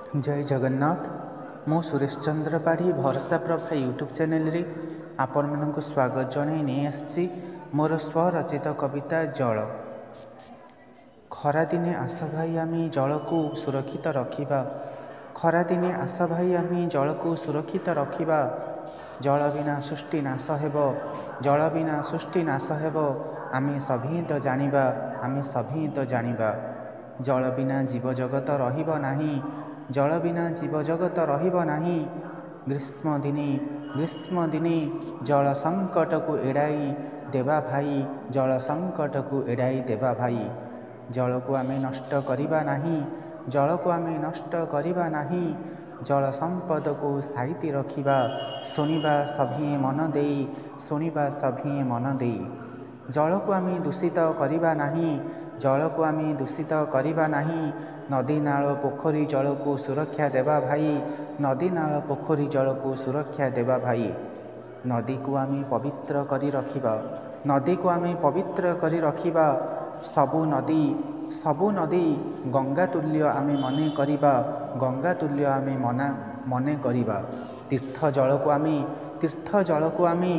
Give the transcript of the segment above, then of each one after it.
जय जगन्नाथ। मु सुरेश चंद्र पाढ़ी भरोसा प्रभा यूट्यूब चैनल रे आपण मानक स्वागत जणाई नहीं आसी मोर स्वरचित कविता जल। खरा दिने आस भाई आम जल को सुरक्षित रखिबा। खरा दिने आस भाई आम जल को सुरक्षित रखिबा। जल बिना सृष्टि नाश हेब, जल बिना सृष्टि नाश हेब। आमे सभी तो जानिबा, आमे सभी तो जानिबा। जल बिना जीव जगत रहिब नाही, जल बिना जीव जगत रहिब नाही। ग्रीष्म दिने जल संकट को एड़ाई देवा भाई, जल संकट को एड़ाई देवा भाई। जल को आमे नष्ट करिबा नाही, जल को आमे नष्ट करिबा नाही। जल संपद को साइती रखिबा, सुनिबा सभी मन देई, सुनिबा सभी मन देई। जल को आमे दूषित करिबा नाही, जल को आमे दूषित करिबा नाही। नदी नाल पोखरी जल को सुरक्षा देवा भाई, नदी नाल पोखरी जल को सुरक्षा देवा भाई। नदी को आमे पवित्र करी रखिबा, नदी को आमे पवित्र करी रखिबा। सबु नदी गंगा तुल्य आमे मने करिबा, गंगा तुल्य आमे मने करिबा। तीर्थ जल को आमे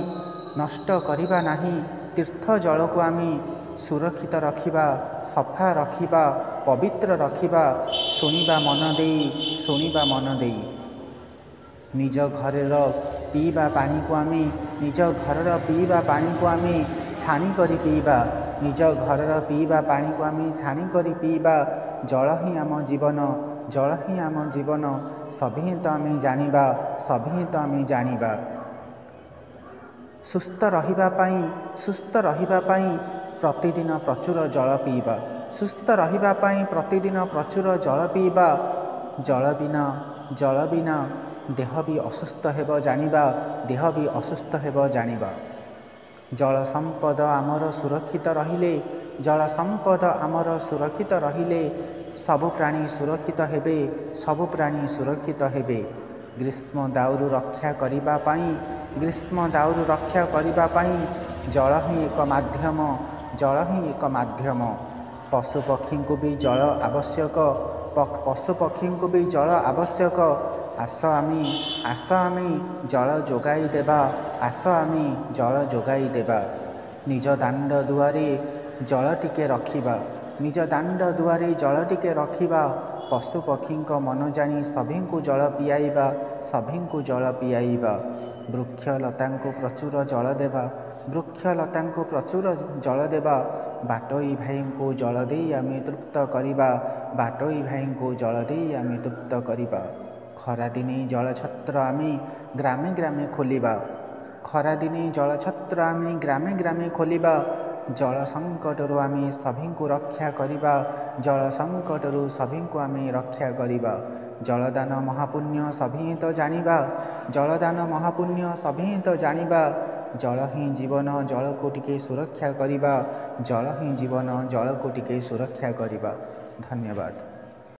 नष्ट करिबा नाही, तीर्थ जल को आमे सुरक्षित रखिबा, सफा रखिबा, पवित्र रखिबा। सुनिबा मन देई, सुनिबा मन देई। निज घरर पीबा पानी को आमे, निज घरर पीबा पानी को आमे छाणी करी पीबा, निज घरर पीबा पानी को आमे छाणी करी पीबा। जल ही आम जीवन, जल ही आम जीवन। सभी तो आमे जानिबा, सभी तो आमे जानिबा। सुस्थ रहिबा पाई प्रतिदिन प्रचुर जल पीबा, सुस्थ रहिबा पाई प्रतिदिन प्रचुर जल पीबा। जल बिना देह भी असुस्थ हेब जानिबा, देह भी असुस्थ हेब जानिबा। जल संपद आमर सुरक्षित रहिले, जल संपद आमर सुरक्षित रहिले। सबु प्राणी सुरक्षित हेबे, सबु प्राणी सुरक्षित हेबे। ग्रीष्म दाउरू रक्षा करिबा पाई, ग्रीष्म दाउरू रक्षा करिबा पाई जल ही एक माध्यम, जल ही एक माध्यम। पशु पक्षी को भी जल आवश्यक, पशु पक्षी को भी जल आवश्यक। आस आमे जल जोगाई देबा, आस आमे जल जोगाई देबा। निज दांड दुआरे जल टिके रखिबा, निज दांड दुआरे जल टिके रखिबा। पशु पक्षी मन जानी सभी को जल पियाइबा, सभी को जल पियाइबा। वृक्ष लता को प्रचुर जल देबा, वृक्ष लता को प्रचुर जल देबा। बाटोई भाई को जल दे आमे तृप्त करिबा, बाटोई भाई को जल दे आमे तृप्त करिबा। खरा दिने जल छत्र आमे ग्रामे ग्रामे खोलिबा, खरा दिने जल छत्र आमे ग्रामे ग्रामे खोलिबा। जल संकटरू आमे सभी को रक्षा करिबा, जल संकटरू सभी को आमे रक्षा करिबा। जलदान महापुण्य सभी तो जानिबा, जलदान महापुण्य सभी तो जानिबा। जल ही जीवन, जल को टिके सुरक्षा करिबा, जल ही जीवन, जल को टिके सुरक्षा करिबा। धन्यवाद।